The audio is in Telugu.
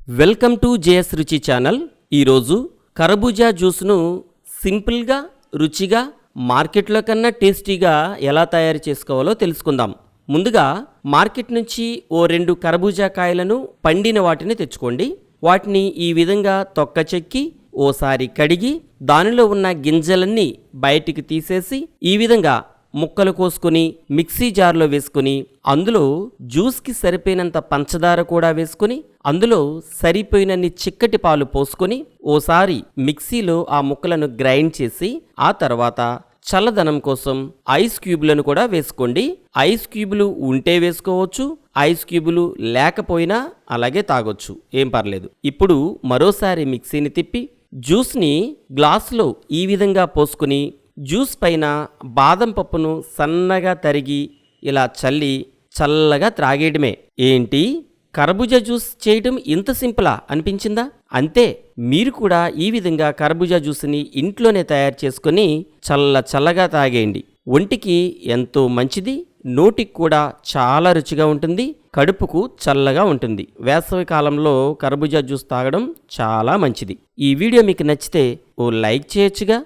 వెల్కమ్ టు జేఎస్ రుచి ఛానల్. ఈరోజు కర్బూజా జ్యూస్ను సింపుల్గా, రుచిగా, మార్కెట్లో కన్నా టేస్టీగా ఎలా తయారు చేసుకోవాలో తెలుసుకుందాం. ముందుగా మార్కెట్ నుంచి ఓ 2 కర్బూజా కాయలను పండిన వాటిని తెచ్చుకోండి. వాటిని ఈ విధంగా తొక్క చెక్కి ఓసారి కడిగి దానిలో ఉన్న గింజలన్నీ బయటికి తీసేసి ఈ విధంగా ముక్కలు కోసుకొని మిక్సీ జార్లో వేసుకుని అందులో జ్యూస్కి సరిపోయినంత పంచదార కూడా వేసుకుని అందులో సరిపోయినన్ని చిక్కటి పాలు పోసుకొని ఓసారి మిక్సీలో ఆ ముక్కలను గ్రైండ్ చేసి ఆ తర్వాత చల్లదనం కోసం ఐస్ క్యూబులను కూడా వేసుకోండి. ఐస్ క్యూబులు ఉంటే వేసుకోవచ్చు, ఐస్ క్యూబులు లేకపోయినా అలాగే తాగొచ్చు, ఏం పర్లేదు. ఇప్పుడు మరోసారి మిక్సీని తిప్పి జ్యూస్ని గ్లాసులో ఈ విధంగా పోసుకుని జ్యూస్ పైన బాదం పప్పును సన్నగా తరిగి ఇలా చల్లి చల్లగా త్రాగేయడమే. ఏంటి, కర్బూజా జ్యూస్ చేయడం ఇంత సింపులా అనిపించిందా? అంతే, మీరు కూడా ఈ విధంగా కర్బూజా జ్యూస్ని ఇంట్లోనే తయారు చేసుకొని చల్లగా తాగేయండి. ఒంటికి ఎంతో మంచిది, నోటికి కూడా చాలా రుచిగా ఉంటుంది, కడుపుకు చల్లగా ఉంటుంది. వేసవి కాలంలో కర్బూజా జ్యూస్ తాగడం చాలా మంచిది. ఈ వీడియో మీకు నచ్చితే ఓ లైక్ చేయొచ్చుగా.